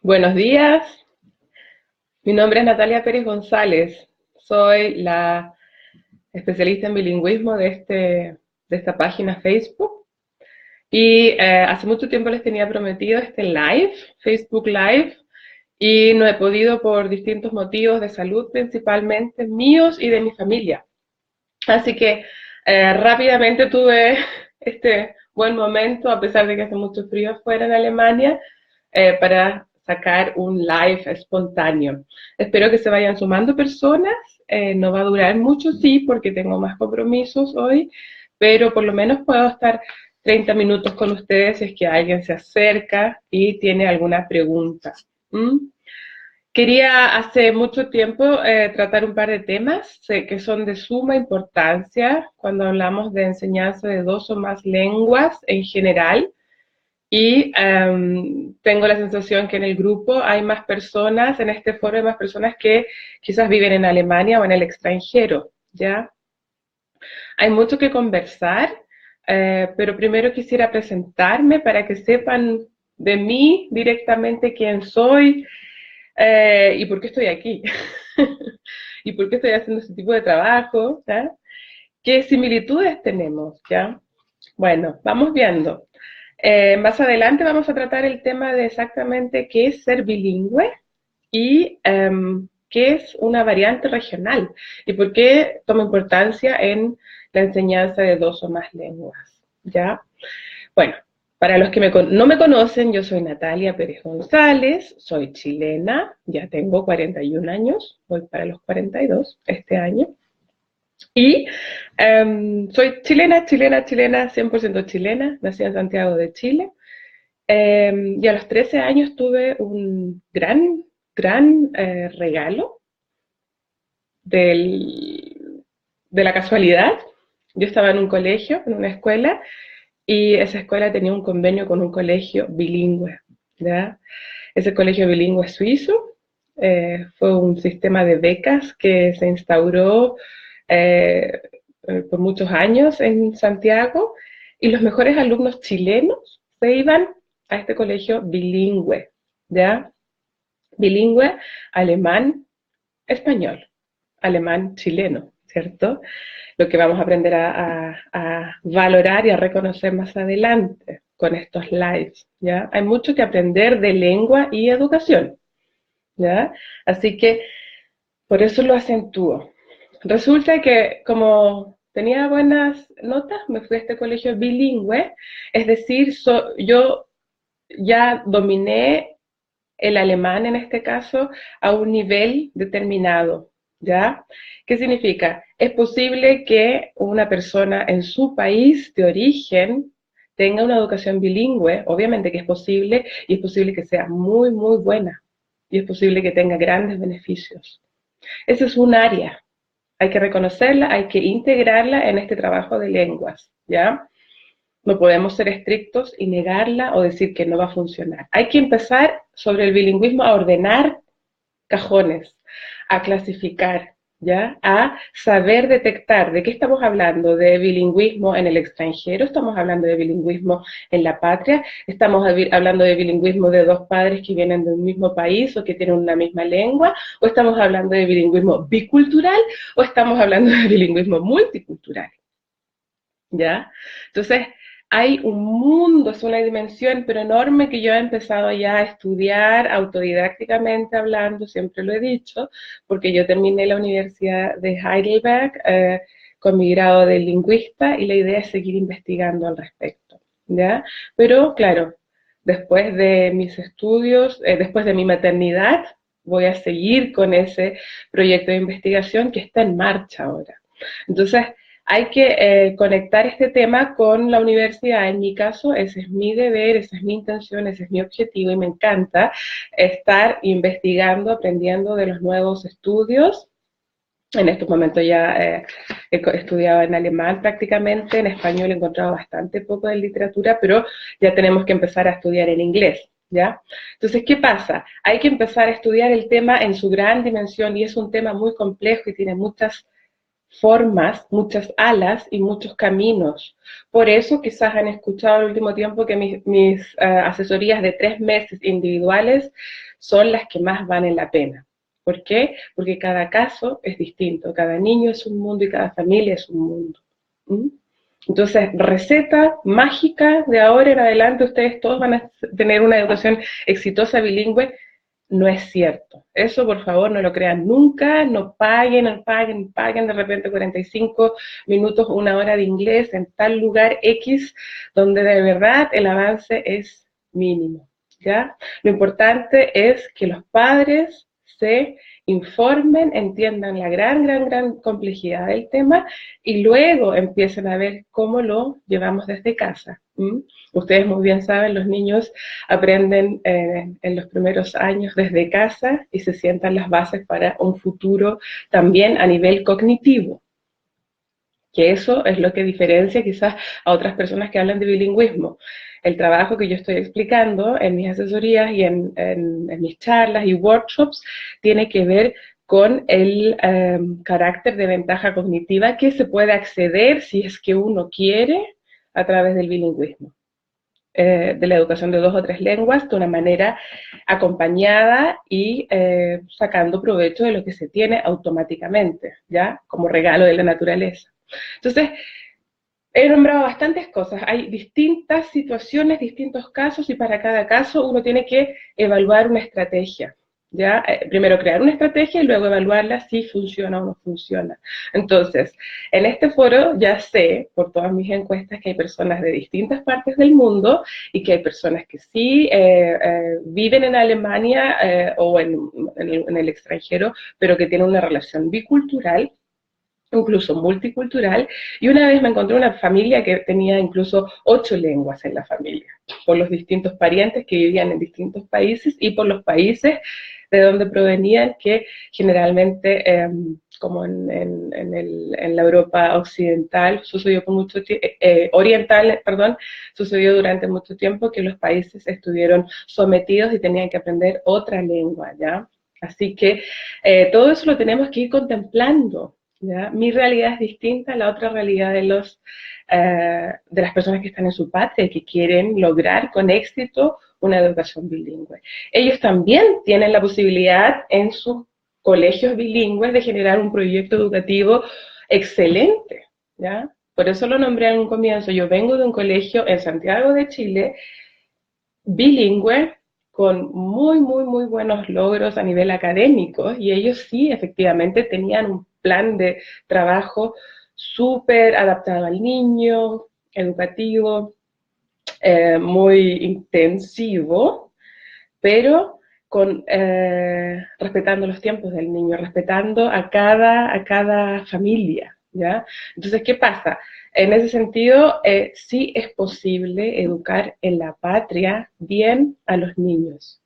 Buenos días, mi nombre es Natalia Pérez González, soy la especialista en bilingüismo de esta página Facebook y hace mucho tiempo les tenía prometido este live, Facebook Live, y no he podido por distintos motivos de salud principalmente míos y de mi familia. Así que rápidamente tuve este buen momento, a pesar de que hace mucho frío afuera en Alemania, para sacar un live espontáneo. Espero que se vayan sumando personas, no va a durar mucho, sí, porque tengo más compromisos hoy, pero por lo menos puedo estar 30 minutos con ustedes si es que alguien se acerca y tiene alguna pregunta. ¿Mm? Quería hace mucho tiempo tratar un par de temas que son de suma importancia cuando hablamos de enseñanza de dos o más lenguas en general. Y tengo la sensación que en el grupo hay más personas, en este foro hay más personas que quizás viven en Alemania o en el extranjero, ¿ya? Hay mucho que conversar, pero primero quisiera presentarme para que sepan de mí directamente quién soy, y por qué estoy aquí, y por qué estoy haciendo ese tipo de trabajo, ¿ya? ¿Qué similitudes tenemos, ya? Bueno, vamos viendo. Más adelante vamos a tratar el tema de exactamente qué es ser bilingüe y qué es una variante regional y por qué toma importancia en la enseñanza de dos o más lenguas, ¿ya? Bueno, para los que no me conocen, yo soy Natalia Pérez González, soy chilena, ya tengo 41 años, voy para los 42 este año. Y soy chilena, 100% chilena, nací en Santiago de Chile. Y a los 13 años tuve un gran regalo de la casualidad. Yo estaba en un colegio, en una escuela, y esa escuela tenía un convenio con un colegio bilingüe, ¿ya? Ese colegio bilingüe suizo fue un sistema de becas que se instauró eh, por muchos años en Santiago y los mejores alumnos chilenos se iban a este colegio bilingüe, ¿ya? Bilingüe alemán-español, alemán-chileno, ¿cierto? Lo que vamos a aprender a valorar y a reconocer más adelante con estos lives, ¿ya? Hay mucho que aprender de lengua y educación, ¿ya? Así que por eso lo acentúo. Resulta que como tenía buenas notas, me fui a este colegio bilingüe, es decir, yo ya dominé el alemán en este caso a un nivel determinado, ¿ya? ¿Qué significa? Es posible que una persona en su país de origen tenga una educación bilingüe, obviamente que es posible, y es posible que sea muy, muy buena, y es posible que tenga grandes beneficios. Esa es un área, hay que reconocerla, hay que integrarla en este trabajo de lenguas, ¿ya? No podemos ser estrictos y negarla o decir que no va a funcionar. Hay que empezar sobre el bilingüismo a ordenar cajones, a clasificar, ¿ya? A saber detectar de qué estamos hablando, de bilingüismo en el extranjero, estamos hablando de bilingüismo en la patria, estamos hablando de bilingüismo de dos padres que vienen del mismo país o que tienen una misma lengua, o estamos hablando de bilingüismo bicultural, o estamos hablando de bilingüismo multicultural, ¿ya? Entonces, hay un mundo, es una dimensión, pero enorme que yo he empezado ya a estudiar autodidácticamente hablando, siempre lo he dicho, porque yo terminé la Universidad de Heidelberg con mi grado de lingüista y la idea es seguir investigando al respecto, ¿ya? Pero claro, después de mis estudios, después de mi maternidad, voy a seguir con ese proyecto de investigación que está en marcha ahora. Entonces, hay que conectar este tema con la universidad. En mi caso, ese es mi deber, esa es mi intención, ese es mi objetivo y me encanta estar investigando, aprendiendo de los nuevos estudios. En estos momentos ya he estudiado en alemán prácticamente, en español he encontrado bastante poco de literatura, pero ya tenemos que empezar a estudiar en inglés, ¿ya? Entonces, ¿qué pasa? Hay que empezar a estudiar el tema en su gran dimensión y es un tema muy complejo y tiene muchas formas, muchas alas y muchos caminos. Por eso quizás han escuchado el último tiempo que mis asesorías de 3 meses individuales son las que más valen la pena. ¿Por qué? Porque cada caso es distinto, cada niño es un mundo y cada familia es un mundo. ¿Mm? Entonces, receta mágica de ahora en adelante, ustedes todos van a tener una educación exitosa bilingüe, no es cierto. Eso, por favor, no lo crean nunca, no paguen, no paguen, paguen de repente 45 minutos, una hora de inglés en tal lugar X, donde de verdad el avance es mínimo, ¿ya? Lo importante es que los padres se informen, entiendan la gran complejidad del tema y luego empiecen a ver cómo lo llevamos desde casa. ¿Mm? Ustedes muy bien saben, los niños aprenden en los primeros años desde casa y se sientan las bases para un futuro también a nivel cognitivo, que eso es lo que diferencia quizás a otras personas que hablan de bilingüismo. El trabajo que yo estoy explicando en mis asesorías y en mis charlas y workshops tiene que ver con el carácter de ventaja cognitiva que se puede acceder si es que uno quiere a través del bilingüismo. De la educación de 2 o 3 lenguas de una manera acompañada y sacando provecho de lo que se tiene automáticamente, ¿ya? Como regalo de la naturaleza. Entonces, he nombrado bastantes cosas, hay distintas situaciones, distintos casos y para cada caso uno tiene que evaluar una estrategia. ¿Ya? Primero crear una estrategia y luego evaluarla si funciona o no funciona. Entonces, en este foro ya sé, por todas mis encuestas, que hay personas de distintas partes del mundo y que hay personas que sí viven en Alemania o en el extranjero, pero que tienen una relación bicultural, incluso multicultural, y una vez me encontré una familia que tenía incluso 8 lenguas en la familia, por los distintos parientes que vivían en distintos países y por los países de donde provenían, que generalmente, como en la Europa occidental, sucedió por mucho oriental, perdón, sucedió durante mucho tiempo que los países estuvieron sometidos y tenían que aprender otra lengua, ¿ya? Así que todo eso lo tenemos que ir contemplando, ¿ya? Mi realidad es distinta a la otra realidad de las personas que están en su patria y que quieren lograr con éxito una educación bilingüe. Ellos también tienen la posibilidad en sus colegios bilingües de generar un proyecto educativo excelente, ¿ya? Por eso lo nombré en un comienzo. Yo vengo de un colegio en Santiago de Chile, bilingüe, con muy buenos logros a nivel académico, y ellos sí, efectivamente, tenían un plan de trabajo súper adaptado al niño, educativo, muy intensivo, pero respetando los tiempos del niño, respetando a cada familia, ¿ya? Entonces, ¿qué pasa? En ese sentido, sí es posible educar en la patria bien a los niños.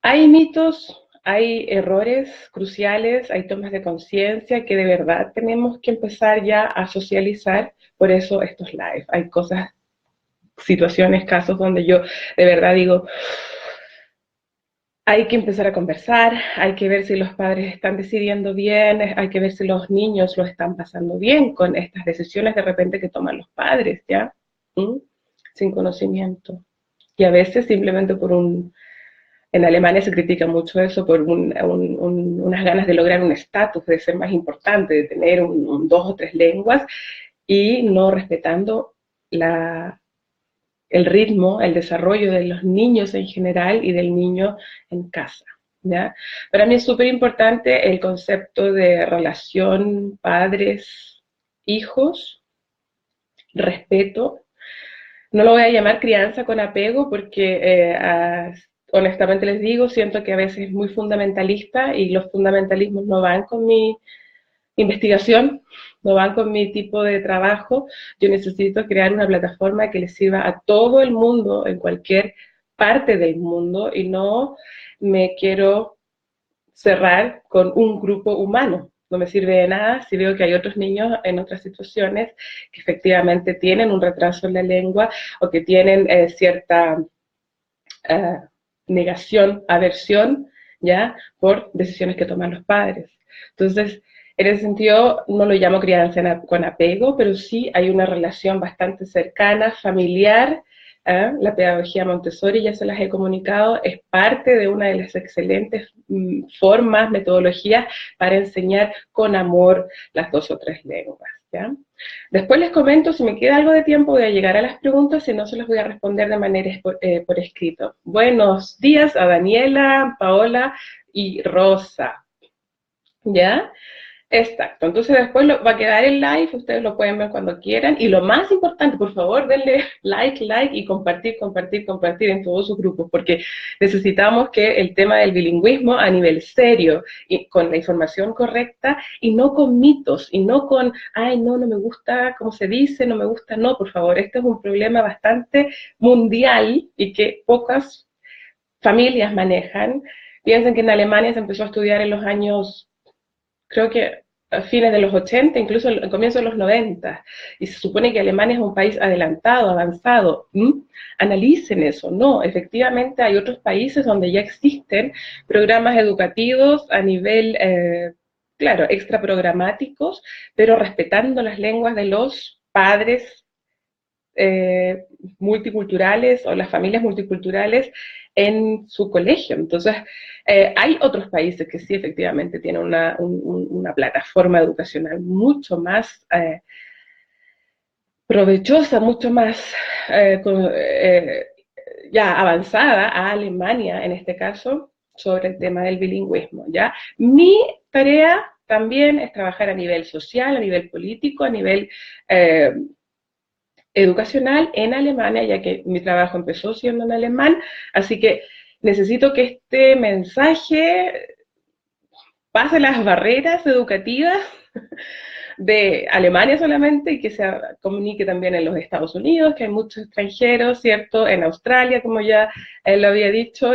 Hay mitos, hay errores cruciales, hay tomas de conciencia que de verdad tenemos que empezar ya a socializar, por eso estos live. Hay cosas, situaciones, casos donde yo de verdad digo, hay que empezar a conversar, hay que ver si los padres están decidiendo bien, hay que ver si los niños lo están pasando bien con estas decisiones de repente que toman los padres, ¿ya? ¿Mm? Sin conocimiento. Y a veces simplemente en Alemania se critica mucho eso por unas ganas de lograr un estatus, de ser más importante, de tener 2 o 3 lenguas y no respetando el ritmo, el desarrollo de los niños en general y del niño en casa, ¿ya? Para mí es súper importante el concepto de relación padres-hijos, respeto. No lo voy a llamar crianza con apego porque honestamente les digo, siento que a veces es muy fundamentalista y los fundamentalismos no van con mi investigación, no van con mi tipo de trabajo. Yo necesito crear una plataforma que le sirva a todo el mundo en cualquier parte del mundo y no me quiero cerrar con un grupo humano. No me sirve de nada si veo que hay otros niños en otras situaciones que efectivamente tienen un retraso en la lengua o que tienen cierta uh, negación, aversión, ¿ya? Por decisiones que toman los padres. Entonces, En ese sentido, no lo llamo crianza con apego, pero sí hay una relación bastante cercana, familiar. La pedagogía Montessori, ya se las he comunicado, es parte de una de las excelentes formas, metodologías para enseñar con amor las 2 o 3 lenguas. ¿Ya? Después les comento, si me queda algo de tiempo, voy a llegar a las preguntas, si no se las voy a responder de manera por escrito. Buenos días a Daniela, Paola y Rosa. ¿Ya? Exacto, entonces después va a quedar el live, ustedes lo pueden ver cuando quieran, y lo más importante, por favor, denle like y compartir en todos sus grupos, porque necesitamos que el tema del bilingüismo a nivel serio, y con la información correcta, y no con mitos, y no con, ay, no, no me gusta cómo se dice, no me gusta, no, por favor, este es un problema bastante mundial, y que pocas familias manejan. Piensen que en Alemania se empezó a estudiar en los años, creo que a fines de los 80, incluso al comienzo de los 90, y se supone que Alemania es un país adelantado, avanzado. Analicen eso, no, efectivamente hay otros países donde ya existen programas educativos a nivel, claro, extraprogramáticos, pero respetando las lenguas de los padres multiculturales o las familias multiculturales en su colegio. Entonces, hay otros países que sí efectivamente tienen una plataforma educacional mucho más provechosa, mucho más ya avanzada a Alemania, en este caso, sobre el tema del bilingüismo. ¿Ya? Mi tarea también es trabajar a nivel social, a nivel político, a nivel educacional en Alemania, ya que mi trabajo empezó siendo en alemán, así que necesito que este mensaje pase las barreras educativas de Alemania solamente y que se comunique también en los Estados Unidos, que hay muchos extranjeros, ¿cierto? En Australia, como ya él lo había dicho,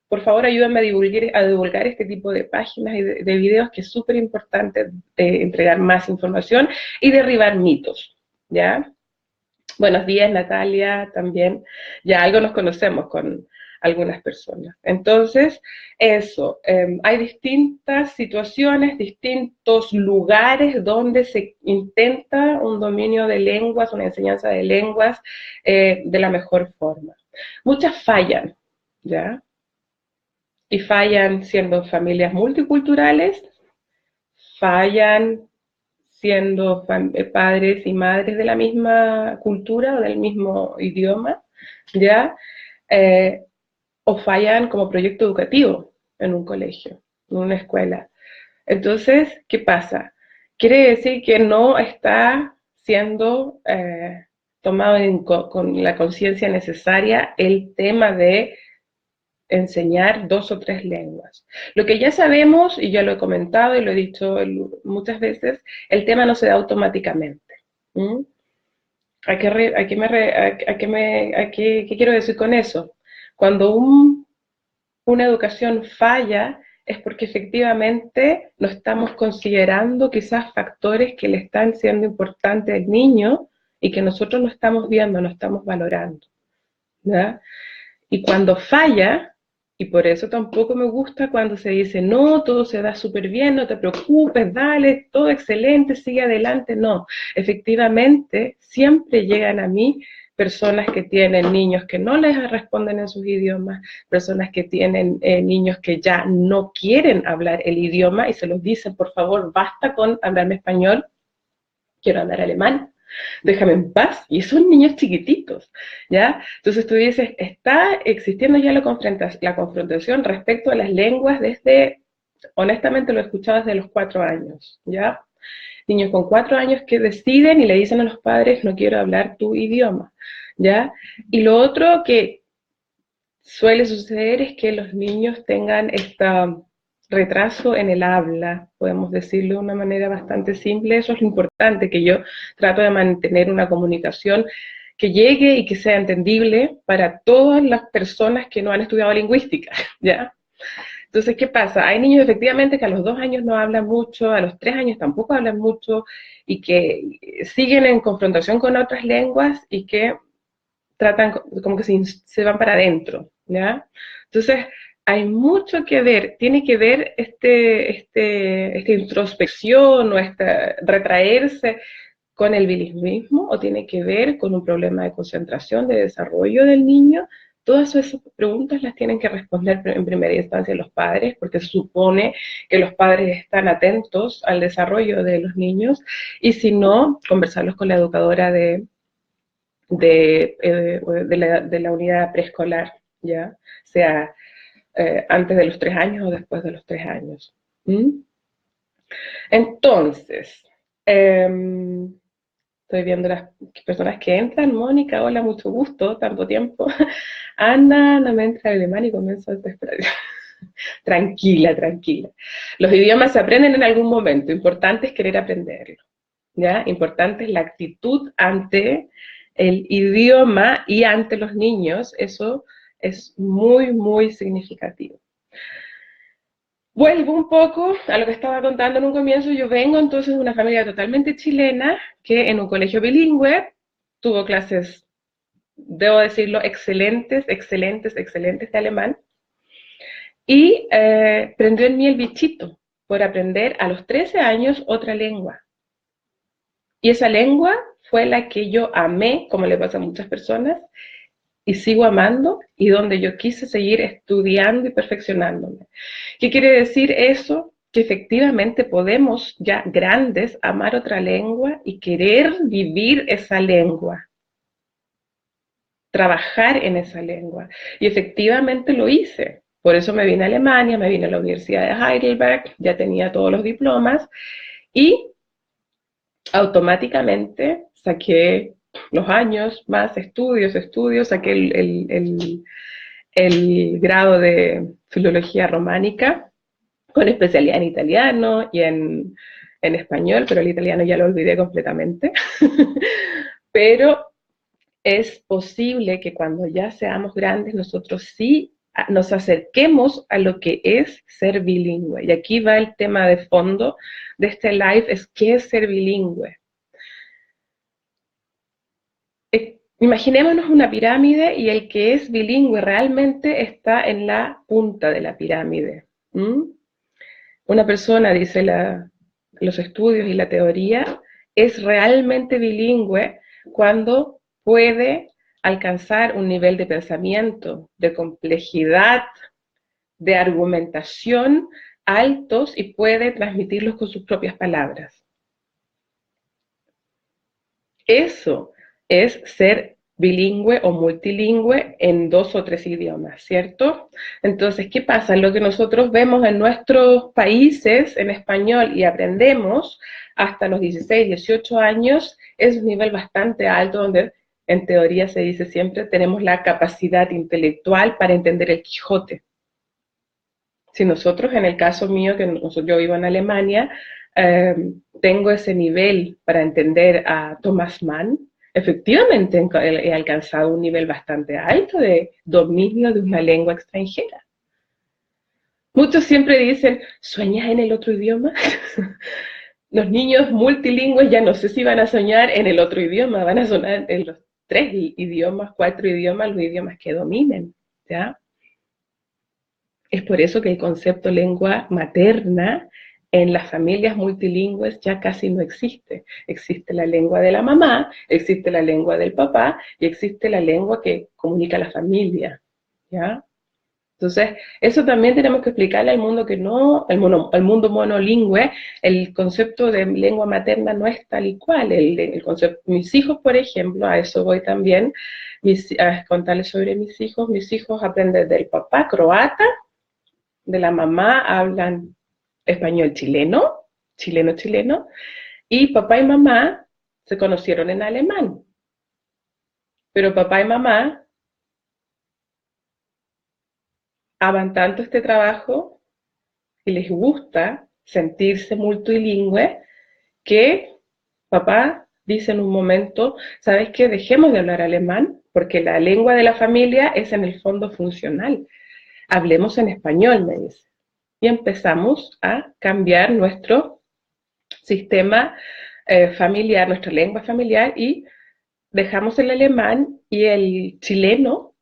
por favor ayúdenme a divulgar este tipo de páginas y de videos, que es súper importante entregar más información y derribar mitos, ¿ya? Buenos días, Natalia, también. Ya algo nos conocemos con algunas personas. Entonces, eso, hay distintas situaciones, distintos lugares donde se intenta un dominio de lenguas, una enseñanza de lenguas de la mejor forma. Muchas fallan, ¿ya? Y fallan siendo familias multiculturales, fallan siendo padres y madres de la misma cultura o del mismo idioma, ¿ya? Eh, o fallan como proyecto educativo en un colegio, en una escuela. Entonces, ¿qué pasa? Quiere decir que no está siendo tomado con la conciencia necesaria el tema de enseñar 2 o 3 lenguas. Lo que ya sabemos, y yo lo he comentado y lo he dicho muchas veces, el tema no se da automáticamente. ¿Mm? ¿Qué quiero decir con eso? Cuando una educación falla es porque efectivamente no estamos considerando quizás factores que le están siendo importantes al niño y que nosotros no estamos viendo, no estamos valorando. ¿Ya? Y cuando falla, y por eso tampoco me gusta cuando se dice, no, todo se da súper bien, no te preocupes, dale, todo excelente, sigue adelante. No, efectivamente, siempre llegan a mí personas que tienen niños que no les responden en sus idiomas, personas que tienen niños que ya no quieren hablar el idioma y se los dicen, por favor, basta con hablarme español, quiero hablar alemán, déjame en paz, y son niños chiquititos, ¿ya? Entonces tú dices, está existiendo ya la confrontación respecto a las lenguas desde, honestamente lo he escuchado desde los 4 años, ¿ya? Niños con 4 años que deciden y le dicen a los padres, no quiero hablar tu idioma, ¿ya? Y lo otro que suele suceder es que los niños tengan esta retraso en el habla, podemos decirlo de una manera bastante simple. Eso es lo importante, que yo trato de mantener una comunicación que llegue y que sea entendible para todas las personas que no han estudiado lingüística, ¿ya? Entonces, ¿qué pasa? Hay niños efectivamente que a los 2 años no hablan mucho, a los 3 años tampoco hablan mucho, y que siguen en confrontación con otras lenguas y que tratan como que se van para adentro, ¿ya? Entonces, hay mucho que ver, tiene que ver esta introspección o esta retraerse con el bilingüismo o tiene que ver con un problema de concentración, de desarrollo del niño. Todas esas preguntas las tienen que responder en primera instancia los padres, porque se supone que los padres están atentos al desarrollo de los niños, y si no, conversarlos con la educadora de la unidad preescolar, ¿ya? Sea antes de los 3 años o después de los 3 años. ¿Mm? Entonces, estoy viendo las personas que entran. Mónica, hola, mucho gusto, tanto tiempo. Ana, no me entra el alemán y comienzo a desesperar. Tranquila, tranquila. Los idiomas se aprenden en algún momento, importante es querer aprenderlo, ¿ya? Importante es la actitud ante el idioma y ante los niños, eso es muy, muy significativo. Vuelvo un poco a lo que estaba contando en un comienzo. Yo vengo entonces de una familia totalmente chilena que en un colegio bilingüe tuvo clases, debo decirlo, excelentes, excelentes, excelentes de alemán, y prendió en mí el bichito por aprender a los 13 años otra lengua. Y esa lengua fue la que yo amé, como le pasa a muchas personas, y sigo amando, y donde yo quise seguir estudiando y perfeccionándome. ¿Qué quiere decir eso? Que efectivamente podemos ya grandes amar otra lengua y querer vivir esa lengua, trabajar en esa lengua. Y efectivamente lo hice. Por eso me vine a Alemania, me vine a la Universidad de Heidelberg, ya tenía todos los diplomas y automáticamente saqué los años, más estudios, saqué el grado de filología románica con especialidad en italiano y en español, pero el italiano ya lo olvidé completamente. Pero es posible que cuando ya seamos grandes nosotros sí nos acerquemos a lo que es ser bilingüe. Y aquí va el tema de fondo de este live, es qué es ser bilingüe. Imaginémonos una pirámide y el que es bilingüe realmente está en la punta de la pirámide. ¿Mm? Una persona, dice los estudios y la teoría, es realmente bilingüe cuando puede alcanzar un nivel de pensamiento, de complejidad, de argumentación altos y puede transmitirlos con sus propias palabras. Eso es ser bilingüe o multilingüe en 2 o 3 idiomas, ¿cierto? Entonces, ¿qué pasa? Lo que nosotros vemos en nuestros países en español y aprendemos hasta los 16, 18 años es un nivel bastante alto donde en teoría se dice siempre tenemos la capacidad intelectual para entender el Quijote. Si nosotros, en el caso mío, que yo vivo en Alemania, tengo ese nivel para entender a Thomas Mann, efectivamente he alcanzado un nivel bastante alto de dominio de una lengua extranjera. Muchos siempre dicen, ¿sueñas en el otro idioma? Los niños multilingües ya no sé si van a soñar en el otro idioma, van a soñar en los 3 idiomas, 4 idiomas, los idiomas que dominen, ¿ya? Es por eso que el concepto lengua materna en las familias multilingües ya casi no existe. Existe la lengua de la mamá, existe la lengua del papá y existe la lengua que comunica a la familia, ¿ya? Entonces, eso también tenemos que explicarle al mundo que no, al mundo monolingüe, el concepto de lengua materna no es tal y cual. El concepto, mis hijos, por ejemplo, a eso voy también, a contarles sobre mis hijos aprenden del papá croata, de la mamá hablan español chileno, chileno, y papá y mamá se conocieron en alemán. Pero papá y mamá aman tanto este trabajo y les gusta sentirse multilingüe que papá dice en un momento, ¿sabes qué? Dejemos de hablar alemán porque la lengua de la familia es en el fondo funcional. Hablemos en español, me dice. Y empezamos a cambiar nuestro sistema familiar, nuestra lengua familiar, y dejamos el alemán y el chileno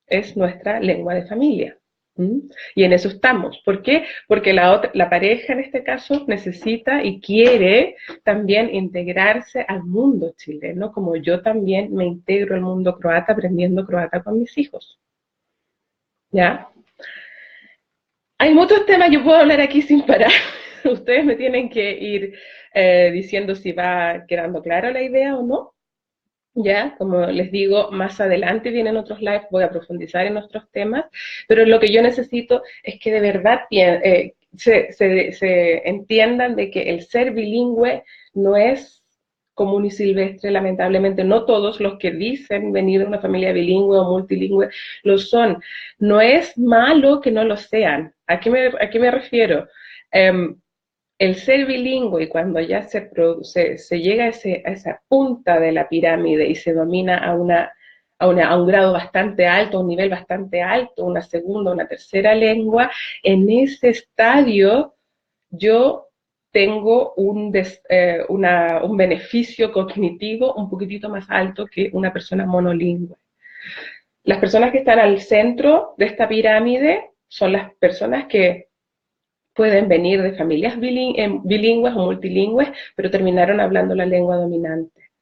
es nuestra lengua de familia. ¿Mm? Y en eso estamos. ¿Por qué? Porque la pareja en este caso necesita y quiere también integrarse al mundo chileno, como yo también me integro al mundo croata aprendiendo croata con mis hijos. ¿Ya? Hay muchos temas, yo puedo hablar aquí sin parar. Ustedes me tienen que ir diciendo si va quedando clara la idea o no. Ya, como les digo, más adelante vienen otros lives, voy a profundizar en nuestros temas, pero lo que yo necesito es que de verdad se entiendan de que el ser bilingüe no es común y silvestre, lamentablemente. No todos los que dicen venir de una familia bilingüe o multilingüe lo son. No es malo que no lo sean. A qué me refiero? Um, el ser bilingüe y cuando ya se llega a esa punta de la pirámide y se domina a un grado bastante alto, a un nivel bastante alto, una segunda, una tercera lengua, en ese estadio yo tengo un beneficio cognitivo un poquitito más alto que una persona monolingüe. Las personas que están al centro de esta pirámide son las personas que pueden venir de familias bilingües o multilingües, pero terminaron hablando la lengua dominante.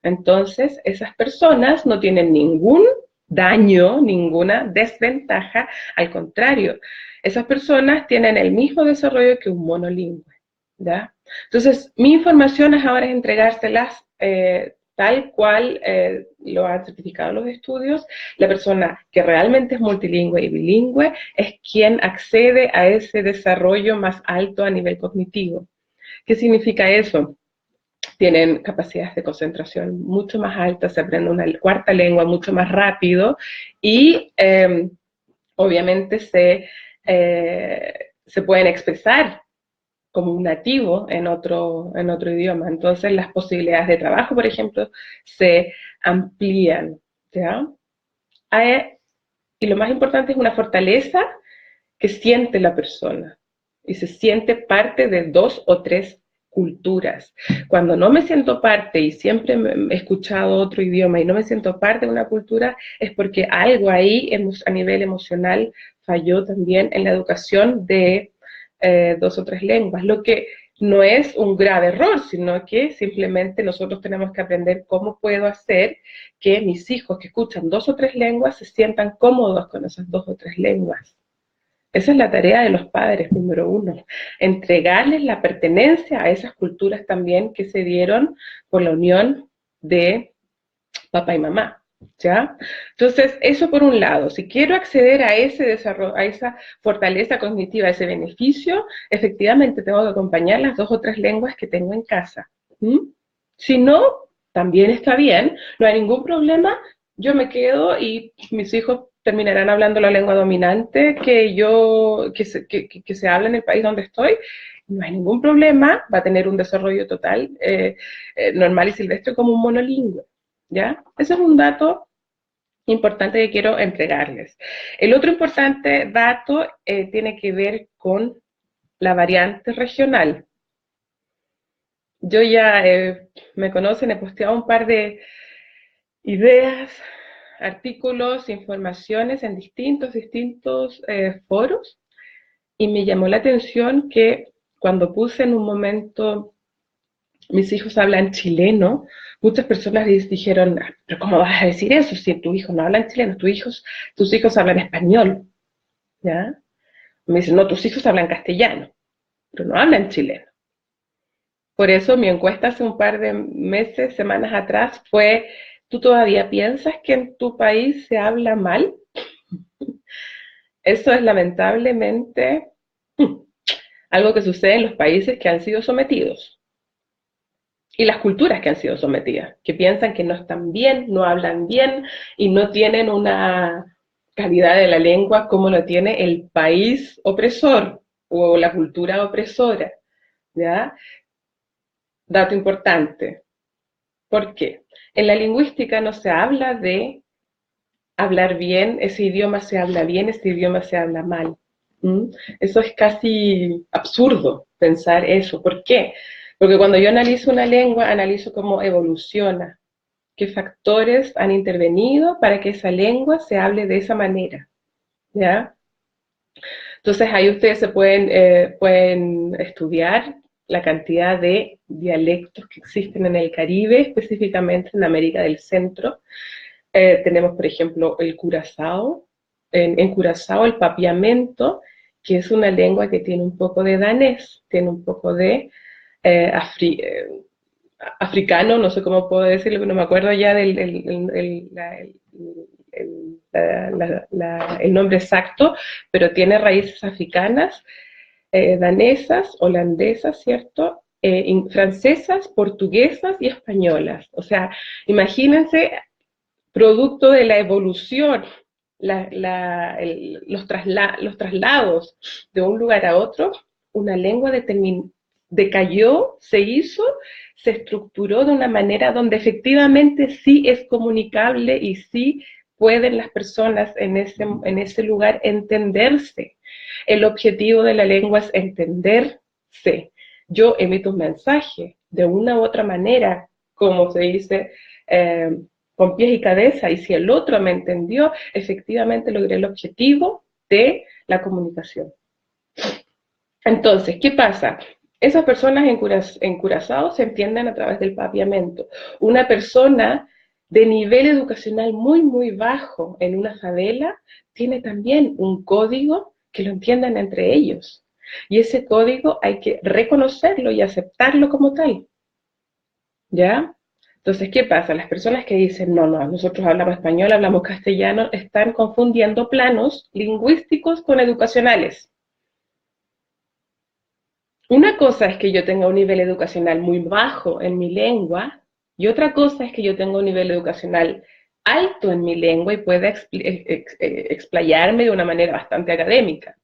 Entonces, esas personas no tienen ningún daño, ninguna desventaja, al contrario, esas personas tienen el mismo desarrollo que un monolingüe, ¿ya? Entonces, mi información es ahora entregárselas tal cual lo han certificado los estudios. La persona que realmente es multilingüe y bilingüe es quien accede a ese desarrollo más alto a nivel cognitivo. ¿Qué significa eso? Tienen capacidades de concentración mucho más altas, se aprende una cuarta lengua mucho más rápido y obviamente se pueden expresar como un nativo en otro idioma. Entonces las posibilidades de trabajo, por ejemplo, se amplían. ¿Ya? Y lo más importante es una fortaleza que siente la persona y se siente parte de dos o tres culturas. Cuando no me siento parte y siempre he escuchado otro idioma y no me siento parte de una cultura, es porque algo ahí a nivel emocional falló también en la educación de dos o tres lenguas, lo que no es un grave error, sino que simplemente nosotros tenemos que aprender cómo puedo hacer que mis hijos que escuchan dos o tres lenguas se sientan cómodos con esas dos o tres lenguas. Esa es la tarea de los padres, número uno, entregarles la pertenencia a esas culturas también que se dieron por la unión de papá y mamá, ¿ya? Entonces, eso por un lado, si quiero acceder a ese desarrollo, a esa fortaleza cognitiva, a ese beneficio, efectivamente tengo que acompañar las dos o tres lenguas que tengo en casa. ¿Mm? Si no, también está bien, no hay ningún problema, yo me quedo y mis hijos terminarán hablando la lengua dominante que se habla en el país donde estoy, no hay ningún problema, va a tener un desarrollo total, normal y silvestre como un monolingüe. ¿Ya? Ese es un dato importante que quiero entregarles. El otro importante dato tiene que ver con la variante regional. Yo ya me conocen, he posteado un par de ideas, artículos, informaciones en distintos foros y me llamó la atención que cuando puse en un momento mis hijos hablan chileno, muchas personas dijeron, pero ¿cómo vas a decir eso si tus hijos no hablan chileno? Tus hijos hablan español, ¿ya? Me dicen, no, tus hijos hablan castellano, pero no hablan chileno. Por eso mi encuesta hace un par de meses, semanas atrás, fue, ¿tú todavía piensas que en tu país se habla mal? Eso es lamentablemente algo que sucede en los países que han sido sometidos. Y las culturas que han sido sometidas, que piensan que no están bien, no hablan bien y no tienen una calidad de la lengua como lo tiene el país opresor o la cultura opresora. ¿Ya? Dato importante. ¿Por qué? En la lingüística no se habla de hablar bien, ese idioma se habla bien, ese idioma se habla mal. ¿Mm? Eso es casi absurdo pensar eso. ¿Por qué? Porque cuando yo analizo una lengua, analizo cómo evoluciona, qué factores han intervenido para que esa lengua se hable de esa manera, ¿ya? Entonces ahí ustedes pueden estudiar la cantidad de dialectos que existen en el Caribe, específicamente en América del Centro. Tenemos, por ejemplo, el curazao. En Curazao, el papiamento, que es una lengua que tiene un poco de danés, tiene un poco de eh, afri, eh, africano, no sé cómo puedo decirlo, no me acuerdo ya del el nombre exacto, pero tiene raíces africanas, danesas, holandesas, ¿cierto? Francesas, portuguesas y españolas. O sea, imagínense, producto de la evolución, los traslados de un lugar a otro, una lengua decayó, se hizo, se estructuró de una manera donde efectivamente sí es comunicable y sí pueden las personas en ese lugar entenderse. El objetivo de la lengua es entenderse. Yo emito un mensaje de una u otra manera, como se dice, con pies y cabeza, y si el otro me entendió, efectivamente logré el objetivo de la comunicación. Entonces, ¿qué pasa? Esas personas en Curazao se entienden a través del papiamento. Una persona de nivel educacional muy, muy bajo en una favela tiene también un código que lo entiendan entre ellos. Y ese código hay que reconocerlo y aceptarlo como tal. ¿Ya? Entonces, ¿qué pasa? Las personas que dicen, no, no, nosotros hablamos español, hablamos castellano, están confundiendo planos lingüísticos con educacionales. Una cosa es que yo tenga un nivel educacional muy bajo en mi lengua y otra cosa es que yo tenga un nivel educacional alto en mi lengua y pueda explayarme de una manera bastante académica.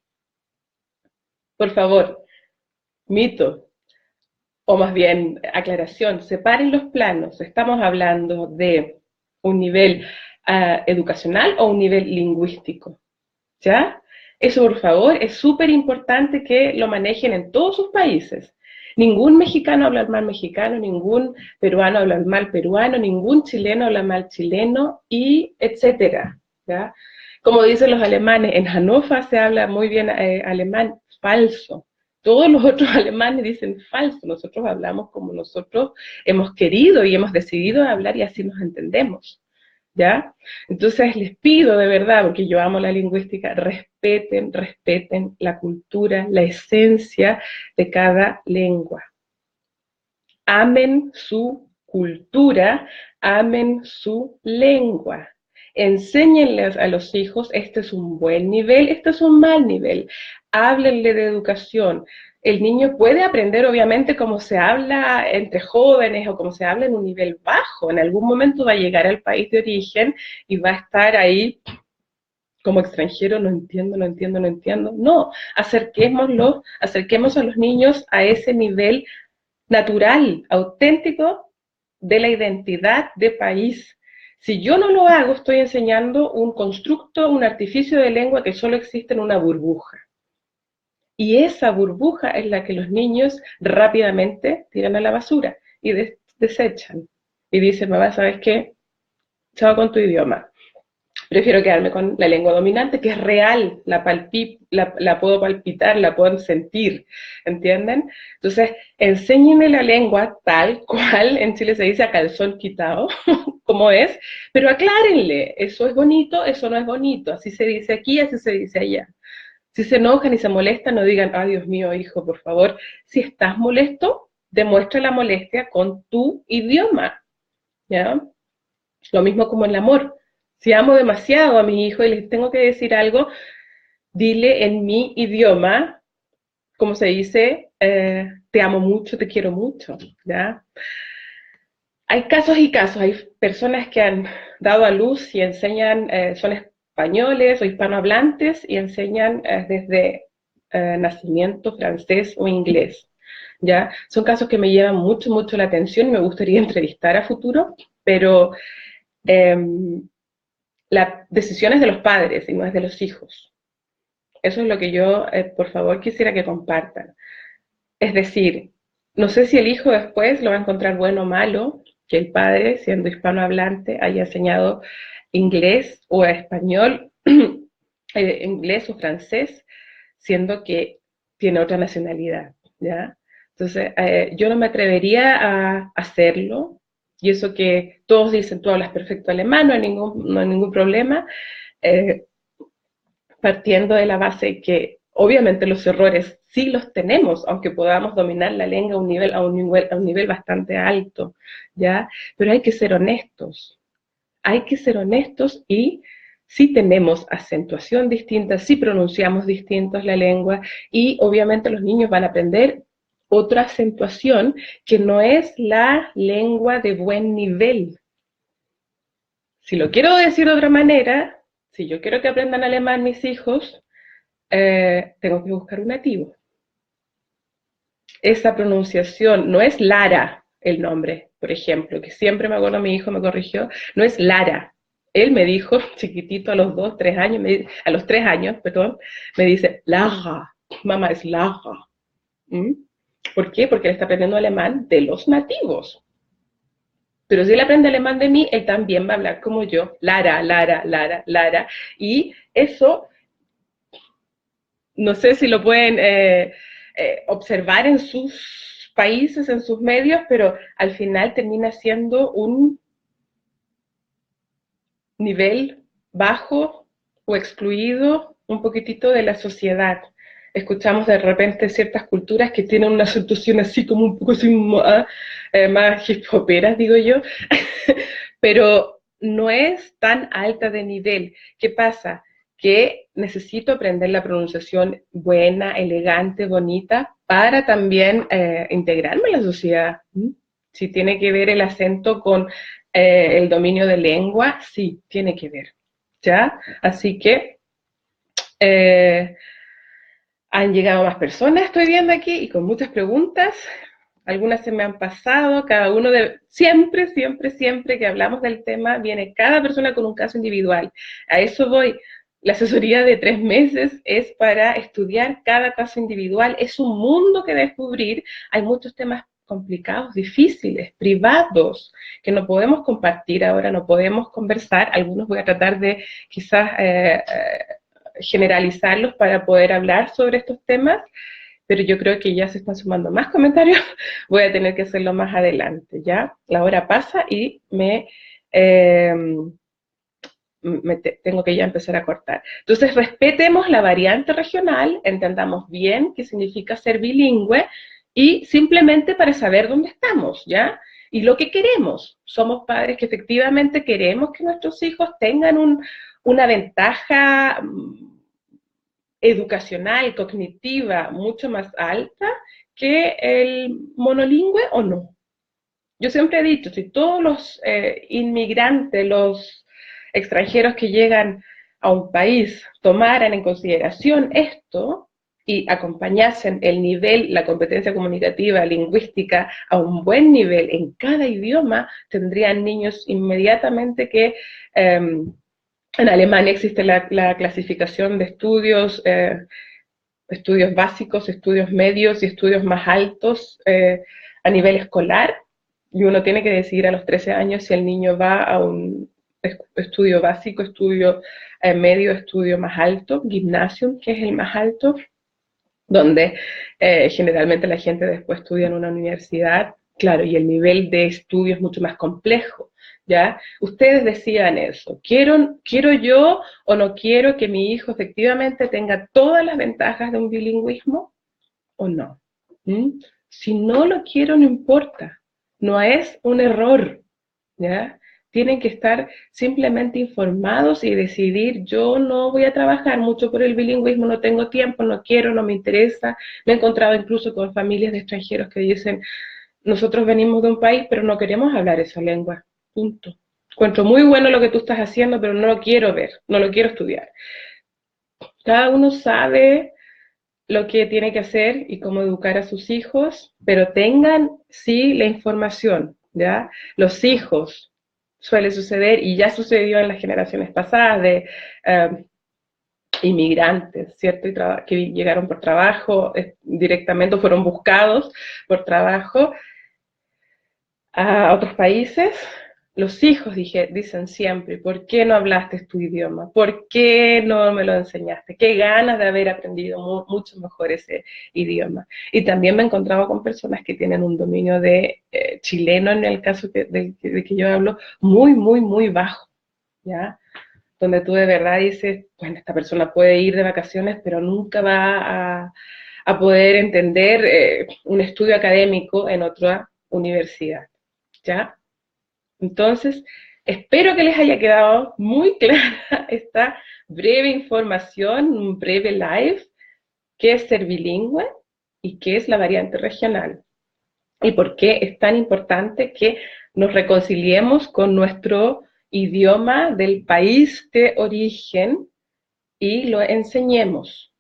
Por favor, mito, o más bien aclaración, separen los planos. Estamos hablando de un nivel educacional o un nivel lingüístico, ¿ya? Eso, por favor, es súper importante que lo manejen en todos sus países. Ningún mexicano habla mal mexicano, ningún peruano habla mal peruano, ningún chileno habla mal chileno, y etcétera, ¿ya? Como dicen los alemanes, en Hannover se habla muy bien alemán, falso. Todos los otros alemanes dicen falso, nosotros hablamos como nosotros hemos querido y hemos decidido hablar y así nos entendemos, ¿ya? Entonces les pido de verdad, porque yo amo la lingüística, respeten la cultura, la esencia de cada lengua. Amen su cultura, amen su lengua. Enséñenles a los hijos, este es un buen nivel, este es un mal nivel. Háblenle de educación. El niño puede aprender, obviamente, cómo se habla entre jóvenes o cómo se habla en un nivel bajo. En algún momento va a llegar al país de origen y va a estar ahí como extranjero, no entiendo, no entiendo, no entiendo. No, acerquemos a los niños a ese nivel natural, auténtico de la identidad de país. Si yo no lo hago, estoy enseñando un constructo, un artificio de lengua que solo existe en una burbuja. Y esa burbuja es la que los niños rápidamente tiran a la basura y desechan. Y dicen, mamá, ¿sabes qué? Chao con tu idioma. Prefiero quedarme con la lengua dominante, que es real, la puedo palpitar, la puedo sentir, ¿entienden? Entonces, enséñenme la lengua tal cual, en Chile se dice a calzón quitado, como es, pero aclárenle, eso es bonito, eso no es bonito, así se dice aquí, así se dice allá. Si se enojan y se molestan, no digan, ah, Dios mío, hijo, por favor, si estás molesto, demuestra la molestia con tu idioma, ¿ya? Lo mismo como el amor. Si amo demasiado a mi hijo y les tengo que decir algo, dile en mi idioma, como se dice, te amo mucho, te quiero mucho, ¿ya? Hay casos y casos, hay personas que han dado a luz y enseñan, son españoles o hispanohablantes y enseñan desde nacimiento francés o inglés, ¿ya? Son casos que me llevan mucho, mucho la atención y me gustaría entrevistar a futuro, pero eh, la decisión es de los padres y no es de los hijos. Eso es lo que yo, por favor, quisiera que compartan. Es decir, no sé si el hijo después lo va a encontrar bueno o malo, que el padre, siendo hispanohablante, haya enseñado inglés o español inglés o francés, siendo que tiene otra nacionalidad, ¿ya? Entonces, yo no me atrevería a hacerlo, y eso que todos dicen, tú hablas perfecto alemán, no hay ningún problema, eh, partiendo de la base que obviamente los errores sí los tenemos, aunque podamos dominar la lengua a un nivel bastante alto, ¿ya? Pero hay que ser honestos y sí tenemos acentuación distinta, sí pronunciamos distintos la lengua y obviamente los niños van a aprender otra acentuación que no es la lengua de buen nivel. Si lo quiero decir de otra manera, si yo quiero que aprendan alemán mis hijos, tengo que buscar un nativo. Esa pronunciación no es Lara el nombre, por ejemplo, que siempre me acuerdo, mi hijo me corrigió, no es Lara. Él me dijo, chiquitito, a los 2, 3 años, a los 3 años, perdón, me dice, Lara, mamá es Lara. ¿Mm? ¿Por qué? Porque él está aprendiendo alemán de los nativos. Pero si él aprende alemán de mí, él también va a hablar como yo, Lara, Lara, Lara, Lara. Y eso, no sé si lo pueden observar en sus países, en sus medios, pero al final termina siendo un nivel bajo o excluido un poquitito de la sociedad. Escuchamos de repente ciertas culturas que tienen una situación así como un poco así, más hip hoperas, digo yo, pero no es tan alta de nivel. ¿Qué pasa? Que necesito aprender la pronunciación buena, elegante, bonita, para también integrarme en la sociedad. Si tiene que ver el acento con el dominio de lengua, sí, tiene que ver. ¿Ya? Así que han llegado más personas, estoy viendo aquí, y con muchas preguntas. Algunas se me han pasado, cada uno de... Siempre, siempre, siempre que hablamos del tema, viene cada persona con un caso individual. A eso voy. La asesoría de 3 meses es para estudiar cada caso individual. Es un mundo que descubrir. Hay muchos temas complicados, difíciles, privados, que no podemos compartir ahora, no podemos conversar. Algunos voy a tratar de quizás generalizarlos para poder hablar sobre estos temas, pero yo creo que ya se están sumando más comentarios, voy a tener que hacerlo más adelante, ¿ya? La hora pasa y tengo que ya empezar a cortar. Entonces, respetemos la variante regional, entendamos bien qué significa ser bilingüe y simplemente para saber dónde estamos, ¿ya? Y lo que queremos. Somos padres que efectivamente queremos que nuestros hijos tengan una ventaja educacional, cognitiva, mucho más alta que el monolingüe o no. Yo siempre he dicho, si todos los inmigrantes, los extranjeros que llegan a un país tomaran en consideración esto y acompañasen el nivel, la competencia comunicativa, lingüística a un buen nivel en cada idioma, tendrían niños inmediatamente que en Alemania existe la clasificación de estudios básicos, estudios medios y estudios más altos a nivel escolar, y uno tiene que decidir a los 13 años si el niño va a un estudio básico, estudio medio, estudio más alto, gymnasium, que es el más alto, donde generalmente la gente después estudia en una universidad, claro, y el nivel de estudio es mucho más complejo, ¿ya? Ustedes decían eso, ¿quiero yo o no quiero que mi hijo efectivamente tenga todas las ventajas de un bilingüismo o no? ¿Mm? Si no lo quiero, no importa, no es un error, ¿ya? Tienen que estar simplemente informados y decidir, yo no voy a trabajar mucho por el bilingüismo, no tengo tiempo, no quiero, no me interesa. Me he encontrado incluso con familias de extranjeros que dicen, nosotros venimos de un país, pero no queremos hablar esa lengua, punto. Encuentro muy bueno lo que tú estás haciendo, pero no lo quiero ver, no lo quiero estudiar. Cada uno sabe lo que tiene que hacer y cómo educar a sus hijos, pero tengan sí la información, ¿ya? Los hijos, suele suceder, y ya sucedió en las generaciones pasadas, de inmigrantes, ¿cierto? Que llegaron por trabajo directamente o fueron buscados por trabajo a otros países. los hijos dicen siempre, ¿por qué no hablaste tu idioma? ¿Por qué no me lo enseñaste? Qué ganas de haber aprendido mucho mejor ese idioma. Y también me he encontrado con personas que tienen un dominio de chileno, en el caso de que yo hablo, muy, muy, muy bajo, ¿ya? Donde tú de verdad dices, bueno, esta persona puede ir de vacaciones, pero nunca va a poder entender un estudio académico en otra universidad, ¿ya? Entonces, espero que les haya quedado muy clara esta breve información, un breve live, qué es ser bilingüe y qué es la variante regional. Y por qué es tan importante que nos reconciliemos con nuestro idioma del país de origen y lo enseñemos,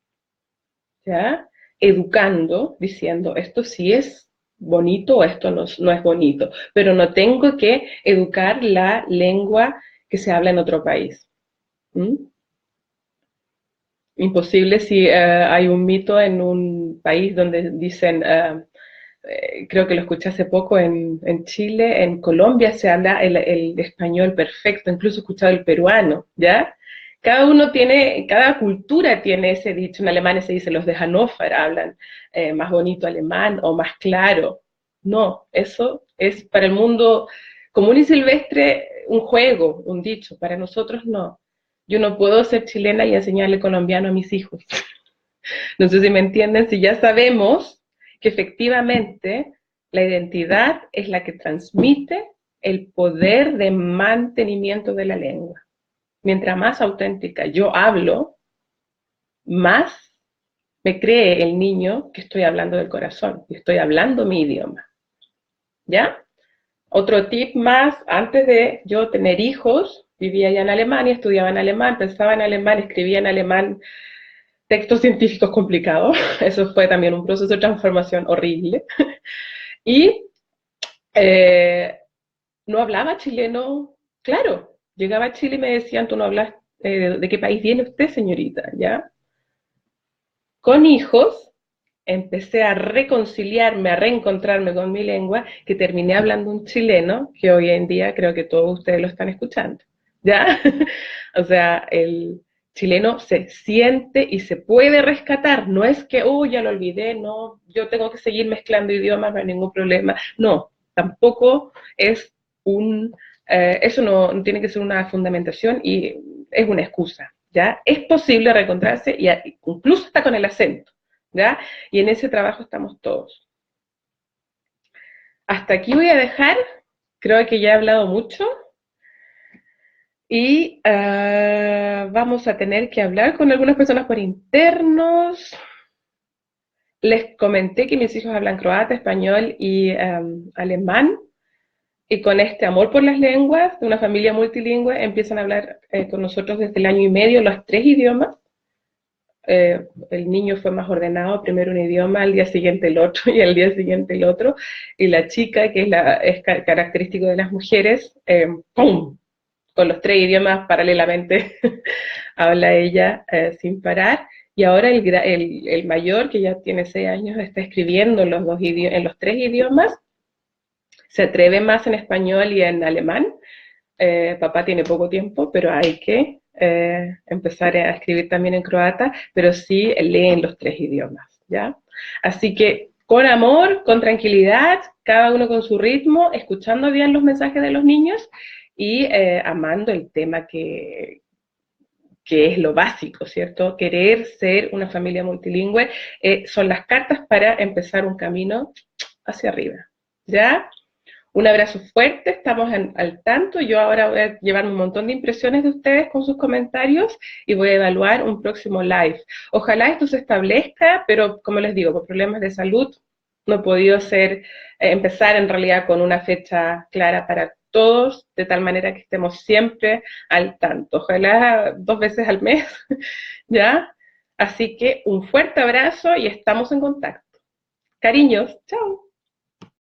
¿ya? Educando, diciendo, esto sí es bonito o esto no es bonito, pero no tengo que educar la lengua que se habla en otro país. ¿Mm? Imposible si hay un mito en un país donde dicen, creo que lo escuché hace poco en Chile, en Colombia se habla el español perfecto, incluso he escuchado el peruano, ¿ya? Cada cultura tiene ese dicho, en alemán se dice, los de Hannover hablan más bonito alemán o más claro. No, eso es para el mundo común y silvestre un juego, un dicho, para nosotros no. Yo no puedo ser chilena y enseñarle colombiano a mis hijos. No sé si me entienden, si ya sabemos que efectivamente la identidad es la que transmite el poder de mantenimiento de la lengua. Mientras más auténtica yo hablo, más me cree el niño que estoy hablando del corazón, y estoy hablando mi idioma. ¿Ya? Otro tip más, antes de yo tener hijos, vivía ya en Alemania, estudiaba en alemán, pensaba en alemán, escribía en alemán textos científicos complicados. Eso fue también un proceso de transformación horrible. Y no hablaba chileno, claro. Llegaba a Chile y me decían, tú no hablas, ¿de qué país viene usted, señorita? ¿Ya? Con hijos, empecé a reconciliarme, a reencontrarme con mi lengua, que terminé hablando un chileno, que hoy en día creo que todos ustedes lo están escuchando, ¿ya? O sea, el chileno se siente y se puede rescatar, no es que, ya lo olvidé, no, yo tengo que seguir mezclando idiomas, no hay ningún problema, no, tampoco es eso no tiene que ser una fundamentación y es una excusa, ¿ya? Es posible reencontrarse y incluso hasta con el acento, ¿ya? Y en ese trabajo estamos todos. Hasta aquí voy a dejar, creo que ya he hablado mucho y vamos a tener que hablar con algunas personas por internos. Les comenté que mis hijos hablan croata, español y alemán. Y con este amor por las lenguas, de una familia multilingüe, empiezan a hablar con nosotros desde el año y medio los 3 idiomas. El niño fue más ordenado, primero un idioma, al día siguiente el otro y al día siguiente el otro. Y la chica, que es característico de las mujeres, ¡pum! Con los 3 idiomas paralelamente habla ella sin parar. Y ahora el mayor, que ya tiene 6 años, está escribiendo en los 3 idiomas. Se atreve más en español y en alemán. Papá tiene poco tiempo, pero hay que empezar a escribir también en croata, pero sí leen los 3 idiomas, ¿ya? Así que con amor, con tranquilidad, cada uno con su ritmo, escuchando bien los mensajes de los niños y amando el tema que es lo básico, ¿cierto? Querer ser una familia multilingüe son las cartas para empezar un camino hacia arriba, ¿ya? Un abrazo fuerte, estamos al tanto. Yo ahora voy a llevar un montón de impresiones de ustedes con sus comentarios y voy a evaluar un próximo live. Ojalá esto se establezca, pero como les digo, por problemas de salud no he podido empezar en realidad con una fecha clara para todos, de tal manera que estemos siempre al tanto. Ojalá 2 veces al mes, ¿ya? Así que un fuerte abrazo y estamos en contacto. Cariños, chao.